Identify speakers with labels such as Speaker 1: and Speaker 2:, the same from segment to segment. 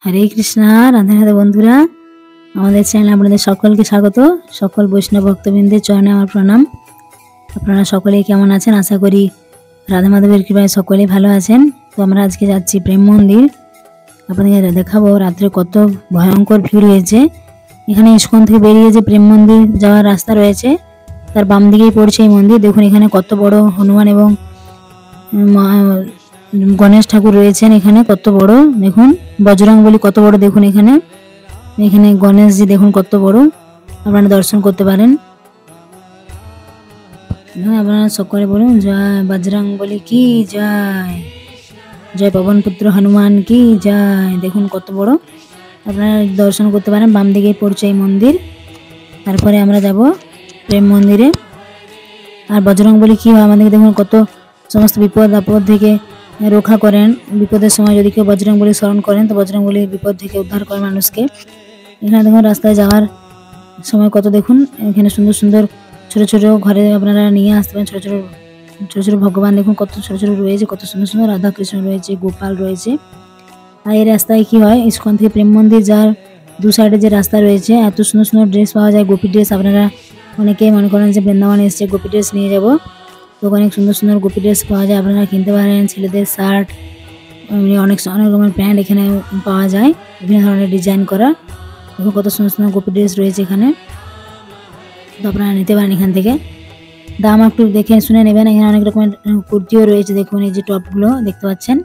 Speaker 1: হরে কৃষ্ণা, রাধে রাধে বন্ধুরা। আমাদের চ্যানেলে আপনাদের সকলকে স্বাগত। সকল বৈষ্ণব ভক্তবৃন্দের চরণে আমার প্রণাম। আপনারা সকলেই কেমন আছেন? আশা করি রাধা মাধবের কৃপায় সকলেই ভালো আছেন। তো আমরা আজকে যাচ্ছি প্রেম মন্দির। আপনাদের দেখাবো রাত্রে কত ভয়ঙ্কর ভিড় হয়েছে। এখানে ইস্কন থেকে বেরিয়ে যে প্রেম মন্দির যাওয়ার রাস্তা রয়েছে তার বাম দিকেই পড়ছে এই মন্দির। দেখুন এখানে কত বড় হনুমান এবং গণেশ ঠাকুর রয়েছেন। এখানে কত বড়, দেখুন বজরংবলী কত বড়, দেখুন এখানে এখানে গণেশজি দেখুন কত বড়, আপনারা দর্শন করতে পারেন। আপনারা সকলে বলুন জয় বজরংবলী কি জয়, জয় পবন পুত্র হনুমান কি জয়। দেখুন কত বড়, আপনারা দর্শন করতে পারেন। বাম দিকে পড়ছে এই মন্দির। তারপরে আমরা যাব প্রেম মন্দিরে। আর বজরংবলী কি হয় আমাদেরকে দেখুন কত সমস্ত বিপদ আপদ থেকে রক্ষা করেন। বিপদের সময় যদি কেউ বজরংবলী স্মরণ করেন তো বজরংবলী বিপদ থেকে উদ্ধার করে মানুষকে। এখানে দেখুন রাস্তায় যাওয়ার সময় কত দেখুন এখানে সুন্দর সুন্দর ছোট ছোট ঘরে আপনারা নিয়ে আসতে পারেন। ছোট ছোট ছোট ভগবান দেখুন কত ছোট ছোট রয়েছে, কত সুন্দর সুন্দর রাধা কৃষ্ণ রয়েছে, গোপাল রয়েছে। আর এই রাস্তায় কি হয়, ইস্কন থেকে প্রেম মন্দির যার দু সাইডে যে রাস্তা রয়েছে এত সুন্দর সুন্দর ড্রেস পাওয়া যায়, গোপী ড্রেস। আপনারা অনেকেই মনে করেন যে বৃন্দাবনে এসছে গোপী ড্রেস নিয়ে যাব, তো অনেক সুন্দর সুন্দর গোপী ড্রেস পাওয়া যায়, আপনারা কিনতে পারেন। ছেলেদের শার্ট, অনেক অনেক রকমের প্যান্ট এখানে পাওয়া যায়, বিভিন্ন ধরনের ডিজাইন করা। দেখুন কত সুন্দর সুন্দর গোপী ড্রেস রয়েছে এখানে, তো আপনারা নিতে পারেন এখান থেকে। দাম একটু দেখে শুনে নেবেন। এখানে অনেক রকমের কুর্তিও রয়েছে, দেখুন এই যে টপগুলো দেখতে পাচ্ছেন।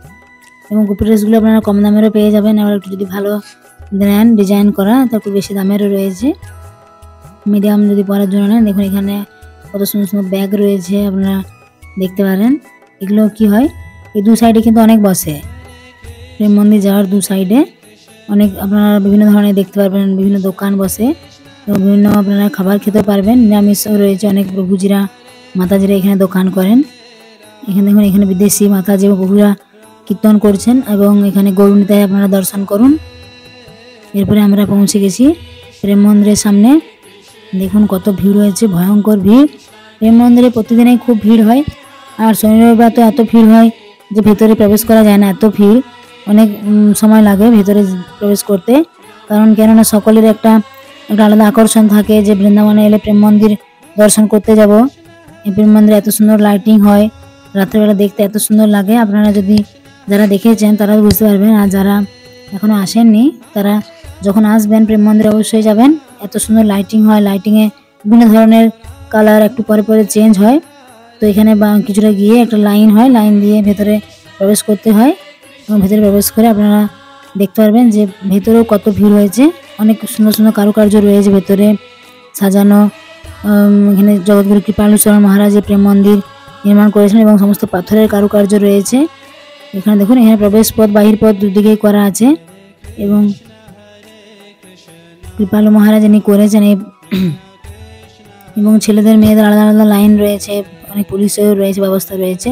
Speaker 1: এবং গোপী ড্রেসগুলো আপনারা কম দামেরও পেয়ে যাবেন, আবার একটু যদি ভালো নেন ডিজাইন করা তো একটু বেশি দামেরও রয়েছে। মিডিয়াম যদি পরার জন্য নেন, দেখুন এখানে কত সুন্দর সুন্দর ব্যাগ রয়েছে, আপনারা দেখতে পারেন। এগুলো কি হয়, এই দু সাইডে কিন্তু অনেক বসে, প্রেম মন্দির যাওয়ার দু সাইডে অনেক আপনারা বিভিন্ন ধরনের দেখতে পারবেন, বিভিন্ন দোকান বসে এবং বিভিন্ন আপনারা খাবার খেতে পারবেন। নিরামিষও রয়েছে, অনেক প্রভুজিরা মাতাজিরা এখানে দোকান করেন। এখানে দেখুন এখানে বিদেশি মাতাজি ও প্রভুরা কীর্তন করছেন এবং এখানে গৌরনীতায় আপনারা দর্শন করুন। এরপরে আমরা পৌঁছে গেছি প্রেম মন্দিরের সামনে। দেখুন কত ভিড় হয়েছে, ভয়ঙ্কর ভিড়। প্রেম মন্দিরে প্রতিদিনই খুব ভিড় হয়, আর শনি রবিবার তো এত ভিড় হয় যে ভেতরে প্রবেশ করা যায় না, এত ভিড়। অনেক সময় লাগে ভেতরে প্রবেশ করতে, কারণ কেননা সকলের একটা আলাদা আকর্ষণ থাকে যে বৃন্দাবনে এলে প্রেম মন্দির দর্শন করতে যাব। এই প্রেম মন্দিরে এত সুন্দর লাইটিং হয়, রাত্রেবেলা দেখতে এত সুন্দর লাগে। আপনারা যদি যারা দেখেছেন তারা বুঝতে পারবেন, আর যারা এখনো আসেননি তারা যখন আসবেন প্রেম মন্দিরে অবশ্যই যাবেন। এত সুন্দর লাইটিং হয়, লাইটিংয়ে বিভিন্ন ধরনের কালার একটু পরে পরে চেঞ্জ হয়। তো এখানে কিছুটা গিয়ে একটা লাইন হয়, লাইন দিয়ে ভেতরে প্রবেশ করতে হয় এবং ভেতরে প্রবেশ করে আপনারা দেখতে পারবেন যে ভেতরেও কত ভিড় হয়েছে। অনেক সুন্দর সুন্দর কারুকার্য রয়েছে ভেতরে সাজানো। এখানে জগৎগুরু কৃপালুচরণ মহারাজ প্রেম মন্দির নির্মাণ করেছেন এবং সমস্ত পাথরের কারুকার্য রয়েছে। এখানে দেখুন এখানে প্রবেশ পথ বাহির পথ দুদিকেই করা আছে এবং কৃপালু মহারাজ ইনি করেছেন। এবং ছেলেদের মেয়েদের আলাদা আলাদা লাইন রয়েছে, অনেক পুলিশেরও রয়েছে, ব্যবস্থা রয়েছে,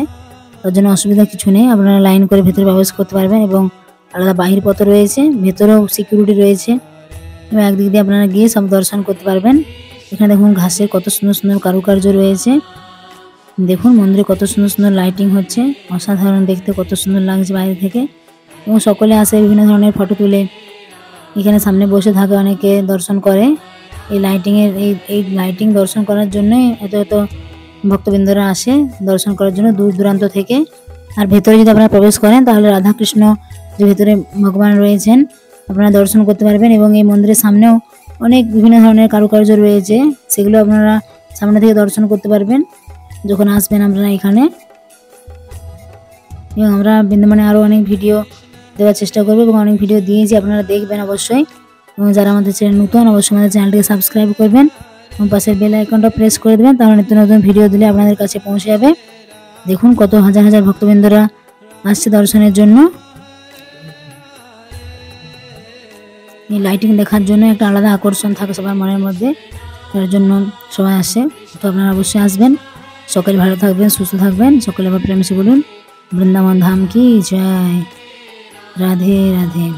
Speaker 1: তার জন্য অসুবিধা কিছু নেই। আপনারা লাইন করে ভেতরে প্রবেশ করতে পারবেন এবং আলাদা বাহির পথ রয়েছে, ভেতরেও সিকিউরিটি রয়েছে এবং একদিক দিয়ে আপনারা গিয়ে সব দর্শন করতে পারবেন। এখানে দেখুন ঘাসের কত সুন্দর সুন্দর কারুকার্য রয়েছে, দেখুন মন্দিরে কত সুন্দর সুন্দর লাইটিং হচ্ছে, অসাধারণ দেখতে কত সুন্দর লাগছে বাইরে থেকে। এবং সকলে আসে বিভিন্ন ধরনের ফটো তুলে, এখানে সামনে বসে থাকে, অনেকে দর্শন করে। এই লাইটিংয়ের এই লাইটিং দর্শন করার জন্যই এত এত ভক্তবৃন্দরা আসে দর্শন করার জন্য দূর দূরান্ত থেকে। আর ভেতরে যদি আপনারা প্রবেশ করেন তাহলে রাধাকৃষ্ণ যে ভেতরে ভগবান রয়েছেন আপনারা দর্শন করতে পারবেন। এবং এই মন্দিরের সামনেও অনেক বিভিন্ন ধরনের কারুকার্য রয়েছে, সেগুলো আপনারা সামনে থেকে দর্শন করতে পারবেন যখন আসবেন আপনারা এখানে। এবং আমরা বৃন্দাবনে আরও অনেক ভিডিও দেওয়ার চেষ্টা করবো এবং অনেক ভিডিও দিয়েছি, আপনারা দেখবেন অবশ্যই। এবং যারা আমাদের চ্যানেল নতুন অবশ্যই আমাদের চ্যানেলটিকে সাবস্ক্রাইব করবেন এবং পাশের বেল আইকনটা প্রেস করে দেবেন, তাহলে নতুন নতুন ভিডিও দিলে আপনাদের কাছে পৌঁছে যাবে। দেখুন কত হাজার হাজার ভক্তবৃন্দরা আসছে দর্শনের জন্য। এই লাইটিং দেখার জন্য একটা আলাদা আকর্ষণ থাকে সবার মনের মধ্যে, তার জন্য সবাই আসে। তো আপনারা অবশ্যই আসবেন। সকলে ভালো থাকবেন, সুস্থ থাকবেন। সকলে আবার প্রেমসে বলুন বৃন্দাবন ধাম কি জয়, রাধে রাধে।